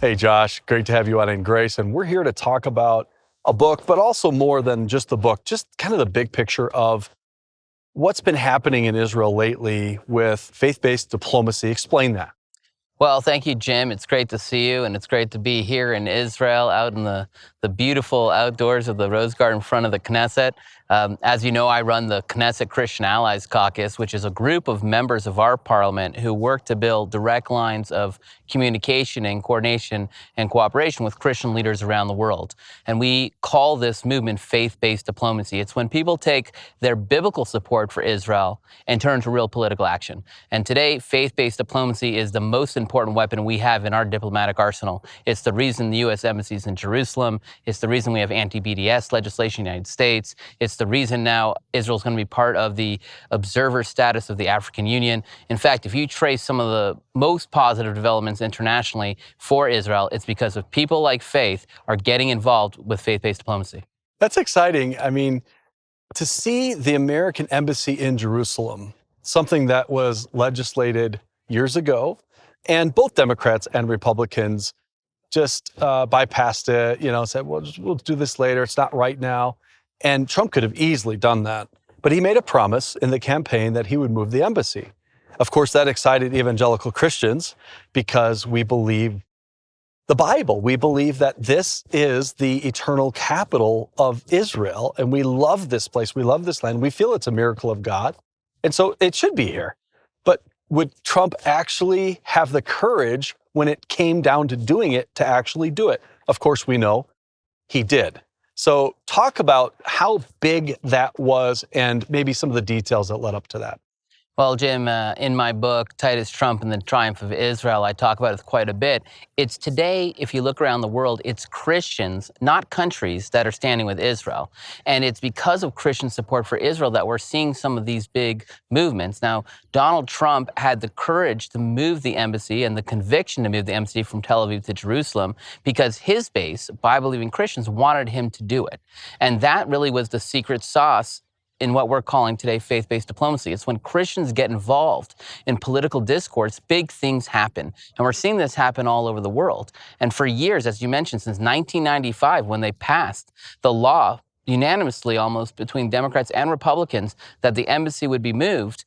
Hey, Josh, great to have you on InGrace. And we're here to talk about a book, but also more than just the book, just kind of the big picture of what's been happening in Israel lately with faith-based diplomacy. Explain that. Well, thank you, Jim. It's great to see you, and it's great to be here in Israel, out in the beautiful outdoors of the Rose Garden in front of the Knesset. As you know, I run the Knesset Christian Allies Caucus, which is a group of members of our parliament who work to build direct lines of communication and coordination and cooperation with Christian leaders around the world. And we call this movement faith-based diplomacy. It's when people take their biblical support for Israel and turn to real political action. And today, faith-based diplomacy is the most important weapon we have in our diplomatic arsenal. It's the reason the U.S. embassy is in Jerusalem. It's the reason we have anti-BDS legislation in the United States. It's the reason now Israel's going to be part of the observer status of the African Union. In fact, if you trace some of the most positive developments internationally for Israel, it's because of people like Faith are getting involved with faith-based diplomacy. That's exciting. I mean, to see the American embassy in Jerusalem, something that was legislated years ago, and both Democrats and Republicans just bypassed it, said, well, we'll do this later. It's not right now. And Trump could have easily done that. But he made a promise in the campaign that he would move the embassy. Of course, that excited evangelical Christians because we believe the Bible. We believe that this is the eternal capital of Israel. And we love this place. We love this land. We feel it's a miracle of God. And so it should be here. But would Trump actually have the courage when it came down to doing it to actually do it? Of course, we know he did. So talk about how big that was and maybe some of the details that led up to that. Well, Jim, in my book, Titus Trump and the Triumph of Israel, I talk about it quite a bit. It's today, if you look around the world, it's Christians, not countries, that are standing with Israel. And it's because of Christian support for Israel that we're seeing some of these big movements. Now, Donald Trump had the courage to move the embassy and the conviction to move the embassy from Tel Aviv to Jerusalem because his base, Bible-believing Christians, wanted him to do it. And that really was the secret sauce in what we're calling today faith-based diplomacy. It's when Christians get involved in political discourse, big things happen. And we're seeing this happen all over the world. And for years, as you mentioned, since 1995, when they passed the law, unanimously almost between Democrats and Republicans, that the embassy would be moved,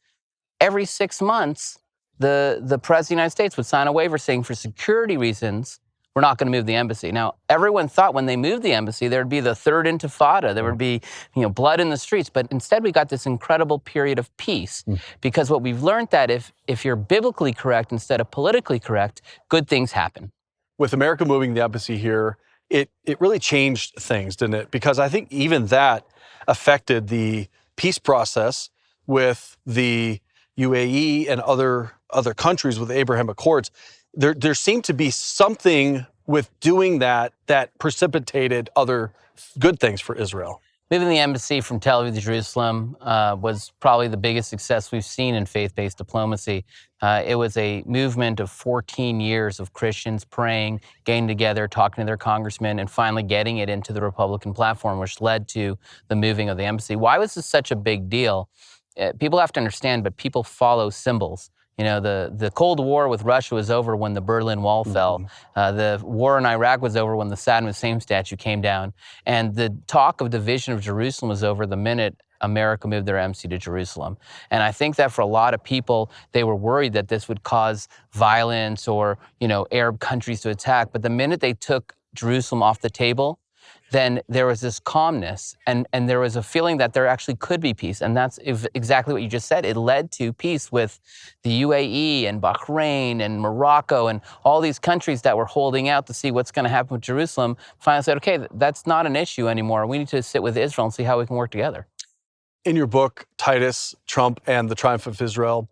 every 6 months, the President of the United States would sign a waiver saying for security reasons, we're not going to move the embassy. Now, everyone thought when they moved the embassy, there'd be the third intifada. There would be, blood in the streets. But instead, we got this incredible period of peace. Because what we've learned that if you're biblically correct instead of politically correct, good things happen. With America moving the embassy here, it really changed things, didn't it? Because I think even that affected the peace process with the UAE and other countries with the Abraham Accords. There seemed to be something with doing that precipitated other good things for Israel. Moving the embassy from Tel Aviv to Jerusalem was probably the biggest success we've seen in faith-based diplomacy. It was a movement of 14 years of Christians praying, getting together, talking to their congressmen, and finally getting it into the Republican platform, which led to the moving of the embassy. Why was this such a big deal? People have to understand, but people follow symbols. The Cold War with Russia was over when the Berlin Wall fell. The war in Iraq was over when the Saddam Hussein statue came down. And the talk of division of Jerusalem was over the minute America moved their embassy to Jerusalem. And I think that for a lot of people, they were worried that this would cause violence or, Arab countries to attack. But the minute they took Jerusalem off the table, then there was this calmness and there was a feeling that there actually could be peace. And that's exactly what you just said. It led to peace with the UAE and Bahrain and Morocco and all these countries that were holding out to see what's going to happen with Jerusalem. Finally said, okay, that's not an issue anymore. We need to sit with Israel and see how we can work together. In your book, Titus, Trump, and the Triumph of Israel,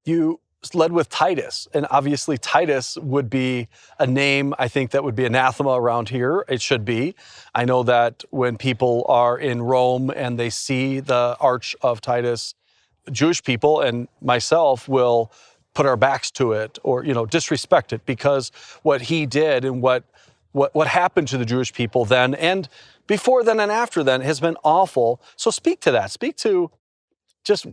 you led with Titus. And obviously Titus would be a name, I think, that would be anathema around here. It should be. I know that when people are in Rome and they see the Arch of Titus, Jewish people and myself will put our backs to it or, disrespect it because what he did and what happened to the Jewish people then and before then and after then has been awful. So speak to that. Speak to just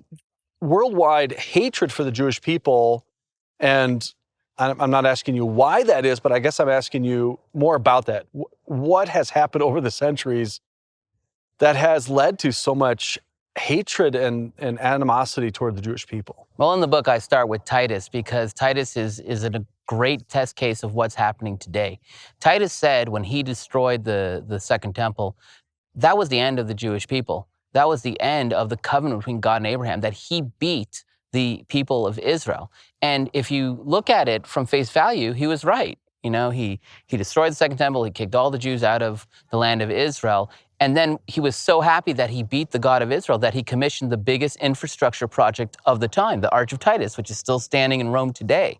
worldwide hatred for the Jewish people. And I'm not asking you why that is, but I guess I'm asking you more about that. What has happened over the centuries that has led to so much hatred and animosity toward the Jewish people? Well, in the book, I start with Titus because Titus is a great test case of what's happening today. Titus said when he destroyed the Second Temple, that was the end of the Jewish people. That was the end of the covenant between God and Abraham, that he beat the people of Israel. And if you look at it from face value, he was right. You know, he destroyed the Second Temple, he kicked all the Jews out of the land of Israel, and then he was so happy that he beat the God of Israel that he commissioned the biggest infrastructure project of the time, the Arch of Titus, which is still standing in Rome today.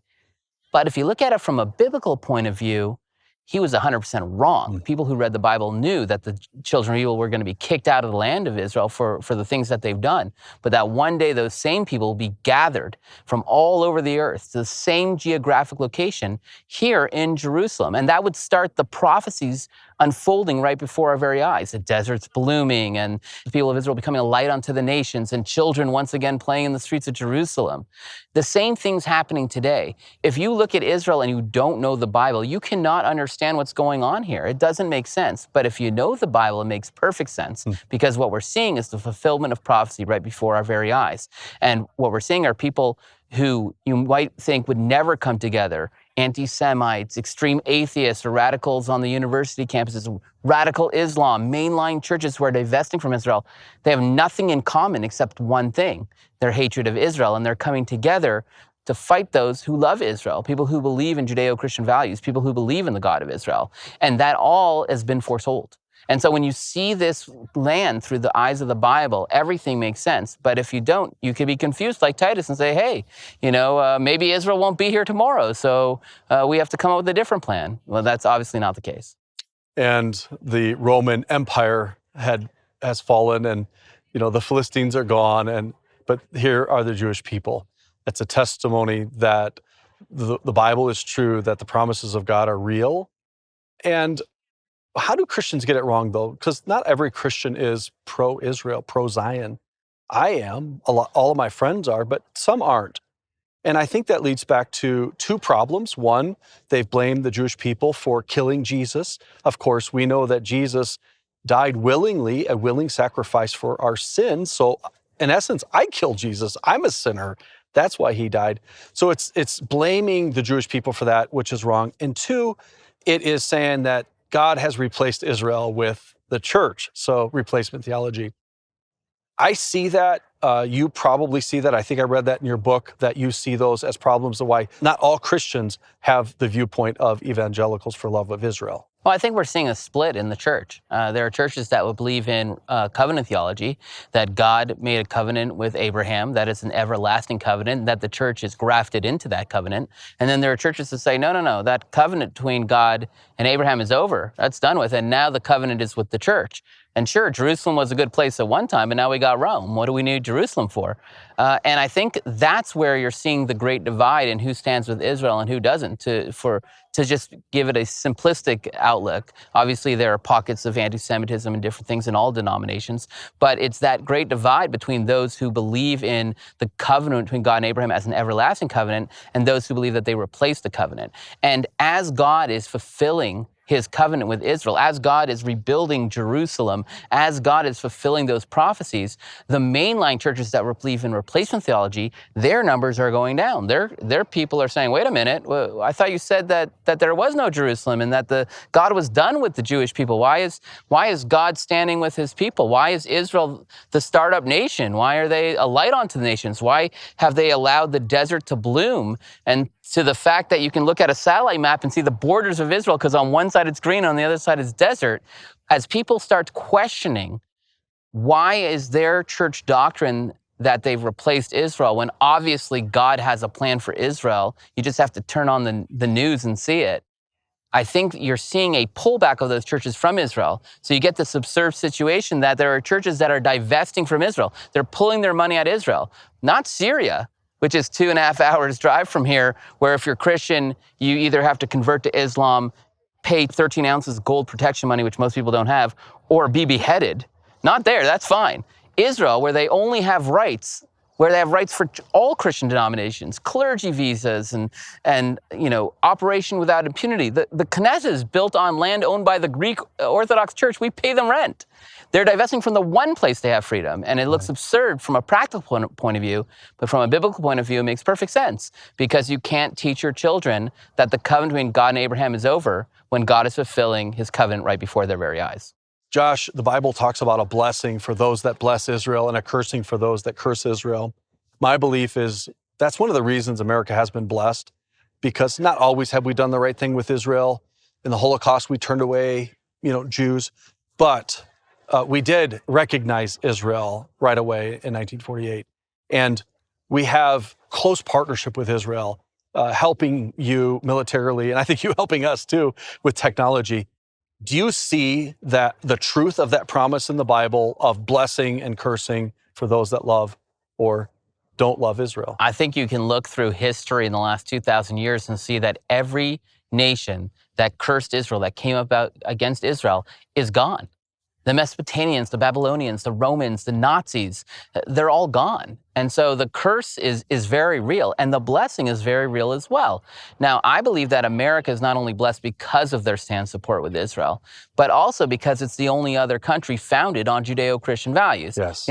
But if you look at it from a biblical point of view, he was 100% wrong. People who read the Bible knew that the children of Israel were going to be kicked out of the land of Israel for the things that they've done, but that one day those same people will be gathered from all over the earth to the same geographic location here in Jerusalem. And that would start the prophecies unfolding right before our very eyes. The desert's blooming and the people of Israel becoming a light unto the nations and children once again playing in the streets of Jerusalem. The same thing's happening today. If you look at Israel and you don't know the Bible, you cannot understand what's going on here. It doesn't make sense. But if you know the Bible, it makes perfect sense because what we're seeing is the fulfillment of prophecy right before our very eyes. And what we're seeing are people who you might think would never come together, anti-Semites, extreme atheists, or radicals on the university campuses, radical Islam, mainline churches who are divesting from Israel. They have nothing in common except one thing, their hatred of Israel, and they're coming together to fight those who love Israel, people who believe in Judeo-Christian values, people who believe in the God of Israel. And that all has been foretold. And so when you see this land through the eyes of the Bible, everything makes sense. But if you don't, you could be confused like Titus and say, hey, maybe Israel won't be here tomorrow, so we have to come up with a different plan. Well, that's obviously not the case. And the Roman Empire has fallen, and the Philistines are gone, but here are the Jewish people. It's a testimony that the Bible is true, that the promises of God are real. And how do Christians get it wrong, though? Because not every Christian is pro-Israel, pro-Zion. I am. All of my friends are, but some aren't. And I think that leads back to two problems. One, they've blamed the Jewish people for killing Jesus. Of course, we know that Jesus died willingly, a willing sacrifice for our sins. So in essence, I killed Jesus. I'm a sinner. That's why he died. So it's blaming the Jewish people for that, which is wrong. And two, it is saying that God has replaced Israel with the church. So replacement theology. I see that. You probably see that. I think I read that in your book, that you see those as problems of why not all Christians have the viewpoint of evangelicals for love of Israel. Well, I think we're seeing a split in the church. There are churches that would believe in covenant theology, that God made a covenant with Abraham, that it's an everlasting covenant, that the church is grafted into that covenant. And then there are churches that say, no, that covenant between God and Abraham is over. That's done with. And now the covenant is with the church. And sure, Jerusalem was a good place at one time, but now we got Rome. What do we need Jerusalem for? And I think that's where you're seeing the great divide in who stands with Israel and who doesn't, to just give it a simplistic outlook. Obviously, there are pockets of anti-Semitism and different things in all denominations, but it's that great divide between those who believe in the covenant between God and Abraham as an everlasting covenant and those who believe that they replaced the covenant. And as God is fulfilling his covenant with Israel, as God is rebuilding Jerusalem, as God is fulfilling those prophecies, the mainline churches that believe in replacement theology, their numbers are going down. Their people are saying, wait a minute, well, I thought you said that there was no Jerusalem and that God was done with the Jewish people. Why is God standing with his people? Why is Israel the startup nation? Why are they a light unto the nations? Why have they allowed the desert to bloom? And to the fact that you can look at a satellite map and see the borders of Israel, because on one side it's green, on the other side is desert. As people start questioning, why is their church doctrine that they've replaced Israel when obviously God has a plan for Israel? You just have to turn on the news and see it. I think you're seeing a pullback of those churches from Israel. So you get this absurd situation that there are churches that are divesting from Israel. They're pulling their money out of Israel, not Syria, which is 2.5 hours drive from here, where if you're Christian, you either have to convert to Islam, pay 13 ounces gold protection money, which most people don't have, or be beheaded. Not there, that's fine. Israel, where they only have rights where they have rights for all Christian denominations, clergy visas, and operation without impunity. The Knesset is built on land owned by the Greek Orthodox Church. We pay them rent. They're divesting from the one place they have freedom, and it looks absurd from a practical point of view, but from a biblical point of view, it makes perfect sense, because you can't teach your children that the covenant between God and Abraham is over when God is fulfilling his covenant right before their very eyes. Josh, the Bible talks about a blessing for those that bless Israel and a cursing for those that curse Israel. My belief is that's one of the reasons America has been blessed, because not always have we done the right thing with Israel. In the Holocaust, we turned away, Jews, but we did recognize Israel right away in 1948. And we have close partnership with Israel, helping you militarily, and I think you helping us too with technology. Do you see that the truth of that promise in the Bible of blessing and cursing for those that love or don't love Israel? I think you can look through history in the last 2,000 years and see that every nation that cursed Israel, that came about against Israel, is gone. The Mesopotamians, the Babylonians, the Romans, the Nazis, they're all gone. And so the curse is very real, and the blessing is very real as well. Now, I believe that America is not only blessed because of their stand support with Israel, but also because it's the only other country founded on Judeo-Christian values. Yes.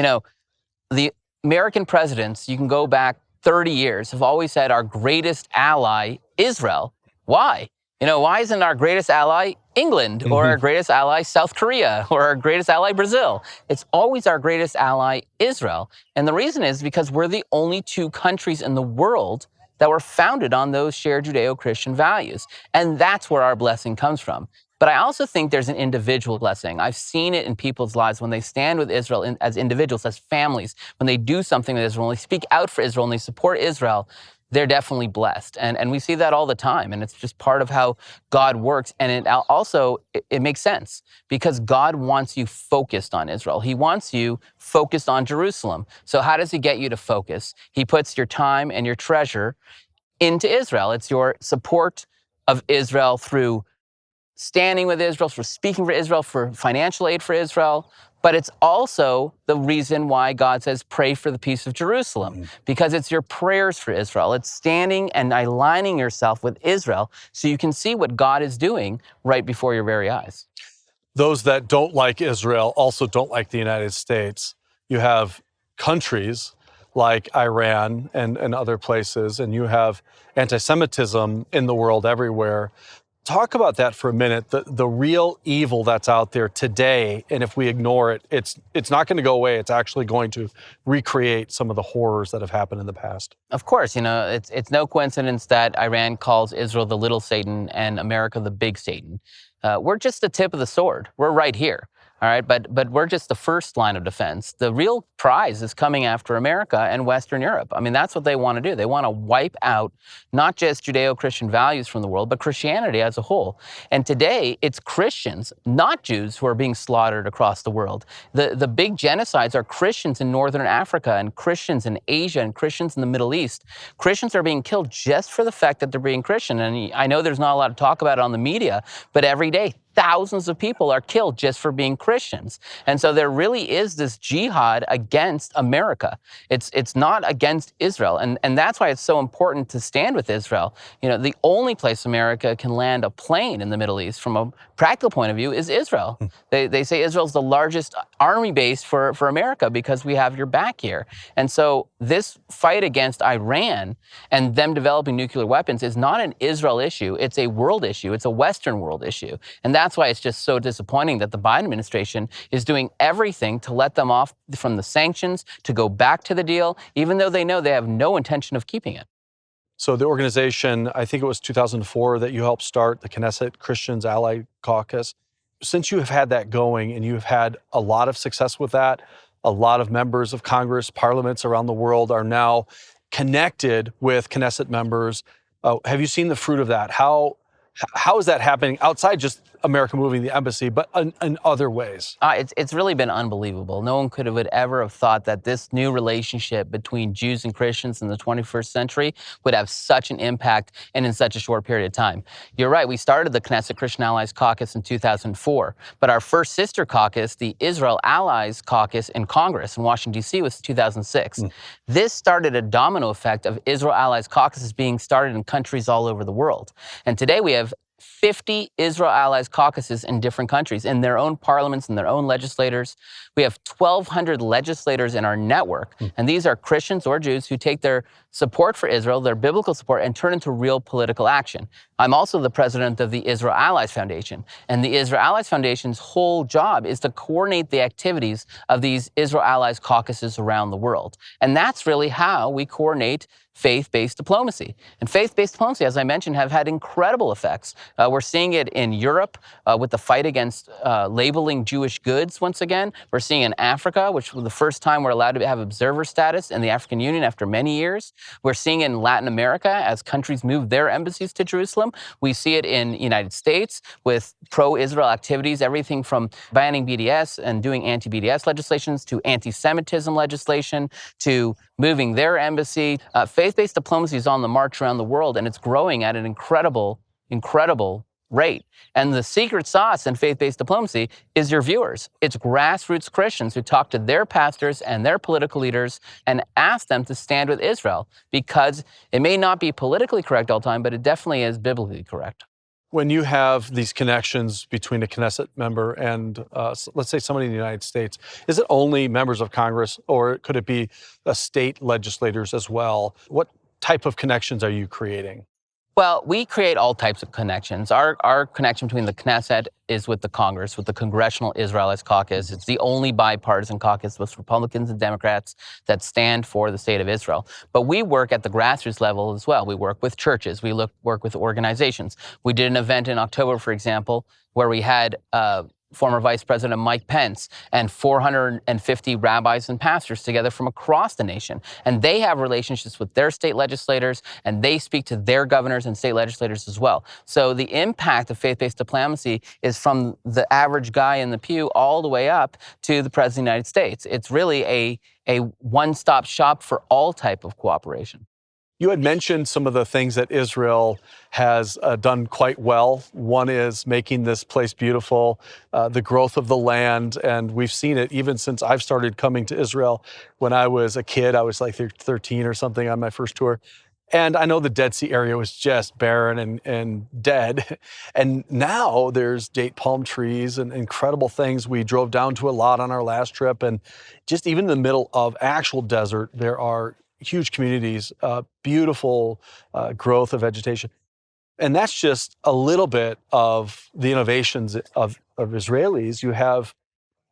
The American presidents, you can go back 30 years, have always said our greatest ally, Israel. Why? Why isn't our greatest ally England, or our greatest ally South Korea, or our greatest ally Brazil? It's always our greatest ally Israel. And the reason is because we're the only two countries in the world that were founded on those shared Judeo-Christian values. And that's where our blessing comes from. But I also think there's an individual blessing. I've seen it in people's lives when they stand with Israel as individuals, as families, when they do something with Israel, when they speak out for Israel, and they support Israel. They're definitely blessed. And we see that all the time. And it's just part of how God works. And it makes sense, because God wants you focused on Israel. He wants you focused on Jerusalem. So how does he get you to focus? He puts your time and your treasure into Israel. It's your support of Israel through standing with Israel, for speaking for Israel, for financial aid for Israel. But it's also the reason why God says, pray for the peace of Jerusalem, because it's your prayers for Israel. It's standing and aligning yourself with Israel so you can see what God is doing right before your very eyes. Those that don't like Israel also don't like the United States. You have countries like Iran and other places, and you have anti-Semitism in the world everywhere. Talk about that for a minute, the real evil that's out there today, and if we ignore it, it's not going to go away. It's actually going to recreate some of the horrors that have happened in the past. Of course, it's no coincidence that Iran calls Israel the little Satan and America the big Satan. We're just the tip of the sword. We're right here. All right, but we're just the first line of defense. The real prize is coming after America and Western Europe. I mean, that's what they want to do. They want to wipe out not just Judeo-Christian values from the world, but Christianity as a whole. And today, it's Christians, not Jews, who are being slaughtered across the world. The big genocides are Christians in Northern Africa, and Christians in Asia, and Christians in the Middle East. Christians are being killed just for the fact that they're being Christian. And I know there's not a lot of talk about it on the media, but every day, thousands of people are killed just for being Christians. And so there really is this jihad against America. It's not against Israel. And that's why it's so important to stand with Israel. The only place America can land a plane in the Middle East from a practical point of view is Israel. They say Israel's the largest army base for America because we have your back here. And so this fight against Iran and them developing nuclear weapons is not an Israel issue. It's a world issue. It's a Western world issue. And that's why it's just so disappointing that the Biden administration is doing everything to let them off from the sanctions, to go back to the deal, even though they know they have no intention of keeping it. So the organization, I think it was 2004 that you helped start, the Knesset Christian Allies Caucus. Since you have had that going and you have had a lot of success with that, a lot of members of Congress, parliaments around the world are now connected with Knesset members. Have you seen the fruit of that? How is that happening outside just America moving the embassy, but in other ways. It's really been unbelievable. No one would ever have thought that this new relationship between Jews and Christians in the 21st century would have such an impact and in such a short period of time. You're right, we started the Knesset Christian Allies Caucus in 2004, but our first sister caucus, the Israel Allies Caucus in Congress in Washington, D.C., was 2006. This started a domino effect of Israel Allies Caucuses being started in countries all over the world. And today we have 50 Israel Allies caucuses in different countries, in their own parliaments and their own legislators. We have 1,200 legislators in our network, and these are Christians or Jews who take their support for Israel, their biblical support, and turn into real political action. I'm also the president of the Israel Allies Foundation, and the Israel Allies Foundation's whole job is to coordinate the activities of these Israel Allies caucuses around the world. And that's really how we coordinate faith-based diplomacy. And faith-based diplomacy, as I mentioned, have had incredible effects. We're seeing it in Europe with the fight against labeling Jewish goods once again. We're seeing it in Africa, which was the first time we're allowed to have observer status in the African Union after many years. We're seeing it in Latin America as countries move their embassies to Jerusalem. We see it in the United States with pro-Israel activities, everything from banning BDS and doing anti-BDS legislations to anti-Semitism legislation to moving their embassy. Faith-based diplomacy is on the march around the world, and it's growing at an incredible rate. And the secret sauce in faith-based diplomacy is your viewers. It's grassroots Christians who talk to their pastors and their political leaders and ask them to stand with Israel, because it may not be politically correct all the time, but it definitely is biblically correct. When you have these connections between a Knesset member and, let's say, somebody in the United States, is it only members of Congress, or could it be state legislators as well? What type of connections are you creating? Well, we create all types of connections. Our connection between the Knesset is with the Congress, with the Congressional Israelites Caucus. It's the only bipartisan caucus with Republicans and Democrats that stand for the state of Israel. But we work at the grassroots level as well. We work with churches. We work with organizations. We did an event in October, for example, where we had former Vice President Mike Pence and 450 rabbis and pastors together from across the nation. And they have relationships with their state legislators, and they speak to their governors and state legislators as well. So the impact of faith-based diplomacy is from the average guy in the pew all the way up to the President of the United States. It's really a one-stop shop for all type of cooperation. You had mentioned some of the things that Israel has done quite well. One is making this place beautiful, the growth of the land, and we've seen it even since I've started coming to Israel. When I was a kid, I was like 13 or something on my first tour. And I know the Dead Sea area was just barren and dead. And now there's date palm trees and incredible things. We drove down to a lot on our last trip, and just even in the middle of actual desert, there are huge communities, beautiful growth of vegetation. And that's just a little bit of the innovations of Israelis. You have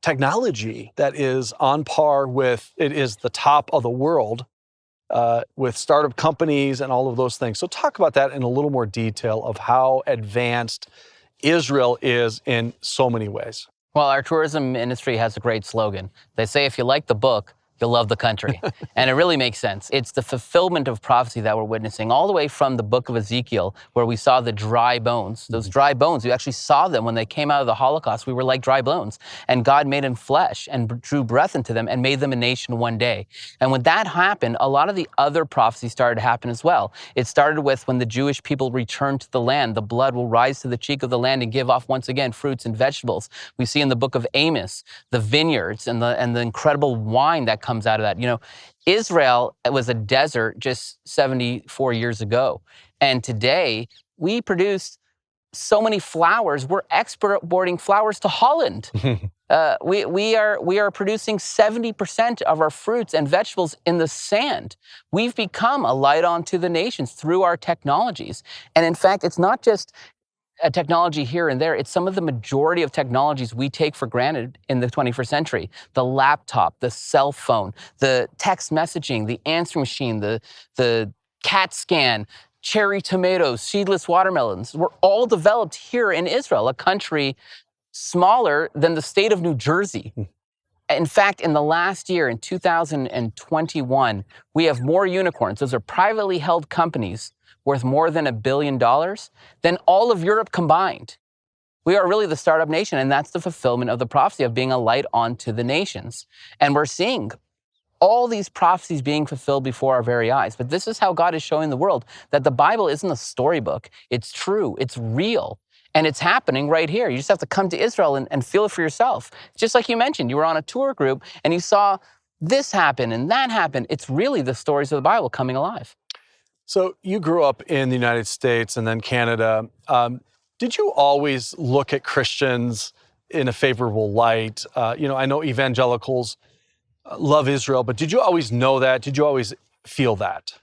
technology that is on par with, it is the top of the world with startup companies and all of those things. So talk about that in a little more detail of how advanced Israel is in so many ways. Well, our tourism industry has a great slogan. They say, if you like the book, you'll love the country. And it really makes sense. It's the fulfillment of prophecy that we're witnessing, all the way from the book of Ezekiel, where we saw the dry bones. Those dry bones, we actually saw them when they came out of the Holocaust. We were like dry bones. And God made them flesh and drew breath into them and made them a nation one day. And when that happened, a lot of the other prophecies started to happen as well. It started with when the Jewish people returned to the land, the blood will rise to the cheek of the land and give off once again fruits and vegetables. We see in the book of Amos, the vineyards and the incredible wine that comes out of that. You know, Israel was a desert just 74 years ago. And today we produce so many flowers. We're exporting flowers to Holland. We are producing 70% of our fruits and vegetables in the sand. We've become a light unto the nations through our technologies. And in fact, it's not just a technology here and there. It's some of the majority of technologies we take for granted in the 21st century. The laptop, the cell phone, the text messaging, the answering machine, the CAT scan, cherry tomatoes, seedless watermelons were all developed here in Israel, a country smaller than the state of New Jersey. In fact, in the last year, in 2021, we have more unicorns. Those are privately held companies worth more than $1 billion than all of Europe combined. We are really the startup nation, and that's the fulfillment of the prophecy of being a light onto the nations. And we're seeing all these prophecies being fulfilled before our very eyes. But this is how God is showing the world that the Bible isn't a storybook. It's true. It's real. And it's happening right here. You just have to come to Israel and feel it for yourself. Just like you mentioned, you were on a tour group and you saw this happen and that happen. It's really the stories of the Bible coming alive. So you grew up in the United States and then Canada. Did you always look at Christians in a favorable light? I know evangelicals love Israel, but did you always know that? Did you always feel that?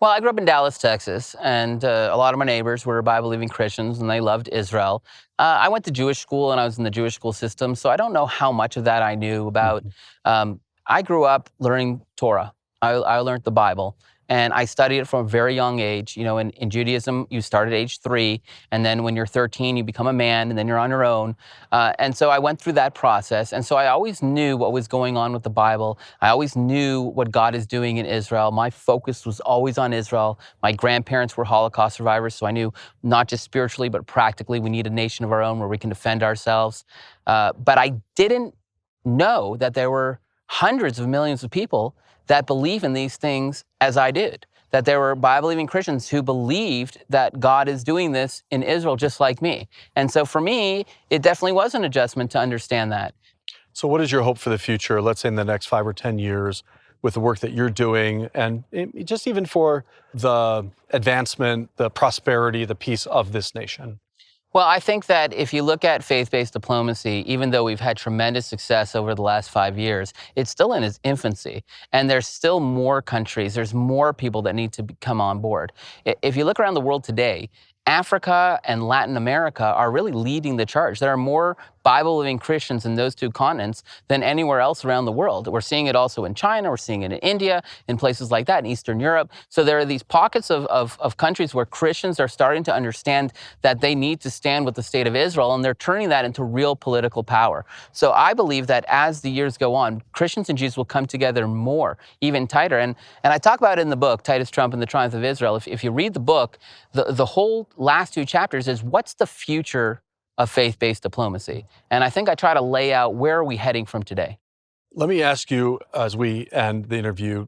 Well, I grew up in Dallas, Texas, and a lot of my neighbors were Bible-believing Christians, and they loved Israel. I went to Jewish school, and I was in the Jewish school system, so I don't know how much of that I knew about. I grew up learning Torah. I learned the Bible, and I studied it from a very young age. In Judaism, you start at age 3, and then when you're 13, you become a man, and then you're on your own. And so I went through that process, and so I always knew what was going on with the Bible. I always knew what God is doing in Israel. My focus was always on Israel. My grandparents were Holocaust survivors, so I knew not just spiritually, but practically, we need a nation of our own where we can defend ourselves. But I didn't know that there were hundreds of millions of people that believe in these things as I did, that there were Bible-believing Christians who believed that God is doing this in Israel just like me. And so for me, it definitely was an adjustment to understand that. So what is your hope for the future, let's say in the next 5 or 10 years, with the work that you're doing, and just even for the advancement, the prosperity, the peace of this nation? Well, I think that if you look at faith-based diplomacy, even though we've had tremendous success over the last 5 years, it's still in its infancy. And there's still more countries, there's more people that need to come on board. If you look around the world today, Africa and Latin America are really leading the charge. There are more Bible-believing Christians in those two continents than anywhere else around the world. We're seeing it also in China, we're seeing it in India, in places like that, in Eastern Europe. So there are these pockets of countries where Christians are starting to understand that they need to stand with the state of Israel, and they're turning that into real political power. So I believe that as the years go on, Christians and Jews will come together more, even tighter. And I talk about it in the book, Titus Trump and the Triumph of Israel. If you read the book, the whole last 2 chapters is what's the future of faith-based diplomacy. And I think I try to lay out where are we heading from today. Let me ask you, as we end the interview,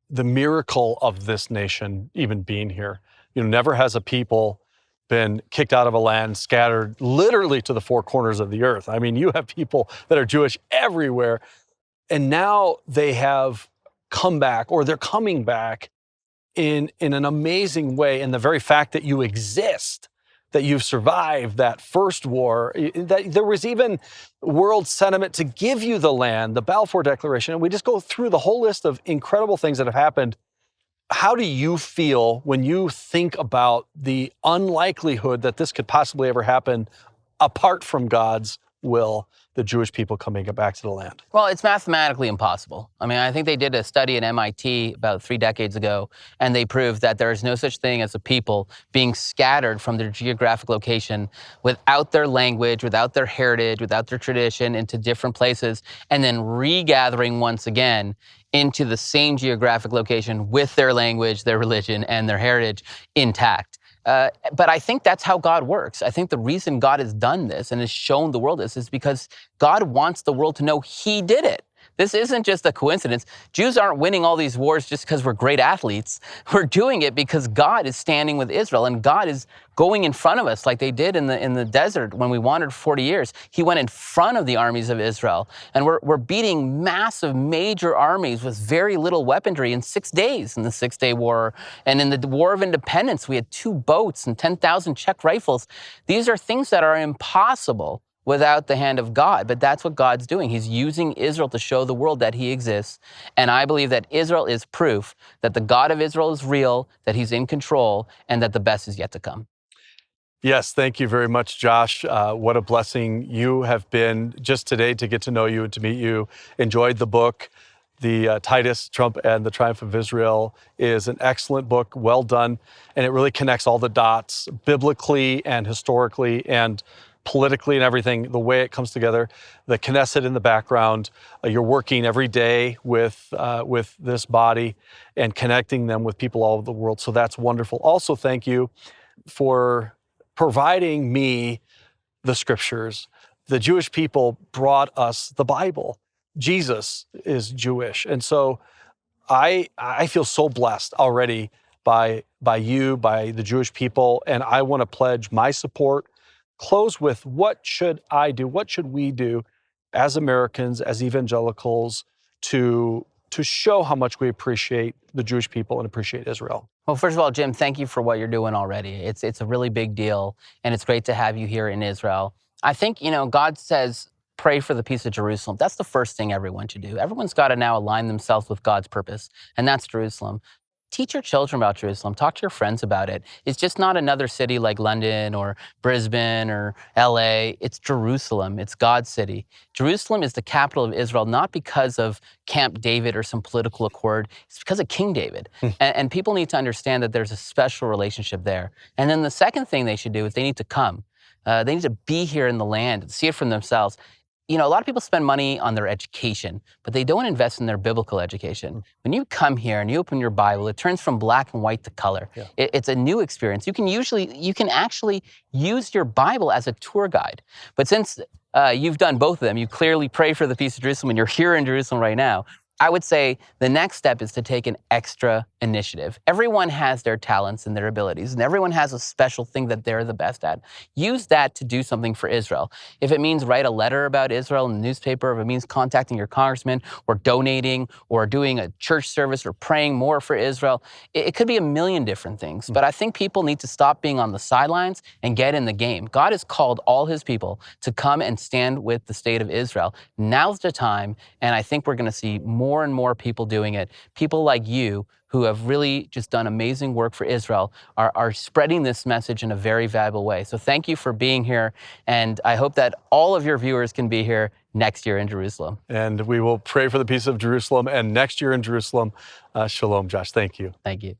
the miracle of this nation even being here. Never has a people been kicked out of a land, scattered literally to the 4 corners of the earth. I mean, you have people that are Jewish everywhere, and now they have come back, or they're coming back in an amazing way. And the very fact that you exist, that you've survived that first war, that there was even world sentiment to give you the land, the Balfour Declaration, and we just go through the whole list of incredible things that have happened. How do you feel when you think about the unlikelihood that this could possibly ever happen apart from God's will, the Jewish people coming back to the land? Well, it's mathematically impossible. I mean, I think they did a study at MIT about 3 decades ago, and they proved that there is no such thing as a people being scattered from their geographic location without their language, without their heritage, without their tradition into different places, and then regathering once again into the same geographic location with their language, their religion, and their heritage intact. But I think that's how God works. I think the reason God has done this and has shown the world this is because God wants the world to know He did it. This isn't just a coincidence. Jews aren't winning all these wars just because we're great athletes. We're doing it because God is standing with Israel, and God is going in front of us like they did in the desert when we wandered 40 years. He went in front of the armies of Israel, and we're beating massive, major armies with very little weaponry in 6 days in the Six-Day War. And in the War of Independence, we had 2 boats and 10,000 Czech rifles. These are things that are impossible without the hand of God. But that's what God's doing. He's using Israel to show the world that He exists. And I believe that Israel is proof that the God of Israel is real, that He's in control, and that the best is yet to come. Yes, thank you very much, Josh. What a blessing you have been just today to get to know you and to meet you. Enjoyed the book. The Titus, Trump, and the Triumph of Israel is an excellent book, well done, and it really connects all the dots biblically and historically and politically and everything, the way it comes together. The Knesset in the background, you're working every day with this body and connecting them with people all over the world. So that's wonderful. Also, thank you for providing me the scriptures. The Jewish people brought us the Bible. Jesus is Jewish. And so I feel so blessed already by you, by the Jewish people, and I want to pledge my support. Close with, what should I do? What should we do as Americans, as evangelicals, to show how much we appreciate the Jewish people and appreciate Israel? Well, first of all, Jim, thank you for what you're doing already. It's a really big deal, and it's great to have you here in Israel. I think, God says, pray for the peace of Jerusalem. That's the first thing everyone should do. Everyone's got to now align themselves with God's purpose, and that's Jerusalem. Teach your children about Jerusalem. Talk to your friends about it. It's just not another city like London or Brisbane or LA. It's Jerusalem. It's God's city. Jerusalem is the capital of Israel, not because of Camp David or some political accord. It's because of King David. And people need to understand that there's a special relationship there. And then the second thing they should do is they need to come. They need to be here in the land, see it for themselves. A lot of people spend money on their education, but they don't invest in their biblical education. When you come here and you open your Bible, it turns from black and white to color. Yeah. It's a new experience. You can actually use your Bible as a tour guide. But since you've done both of them, you clearly pray for the peace of Jerusalem, and you're here in Jerusalem right now, I would say the next step is to take an extra initiative. Everyone has their talents and their abilities, and everyone has a special thing that they're the best at. Use that to do something for Israel. If it means write a letter about Israel in the newspaper, if it means contacting your congressman or donating or doing a church service or praying more for Israel, it could be a million different things. But I think people need to stop being on the sidelines and get in the game. God has called all his people to come and stand with the state of Israel. Now's the time, and I think we're going to see more and more people doing it. People like you who have really just done amazing work for Israel are spreading this message in a very valuable way. So thank you for being here, and I hope that all of your viewers can be here next year in Jerusalem. And we will pray for the peace of Jerusalem and next year in Jerusalem. Shalom, Josh. Thank you. Thank you.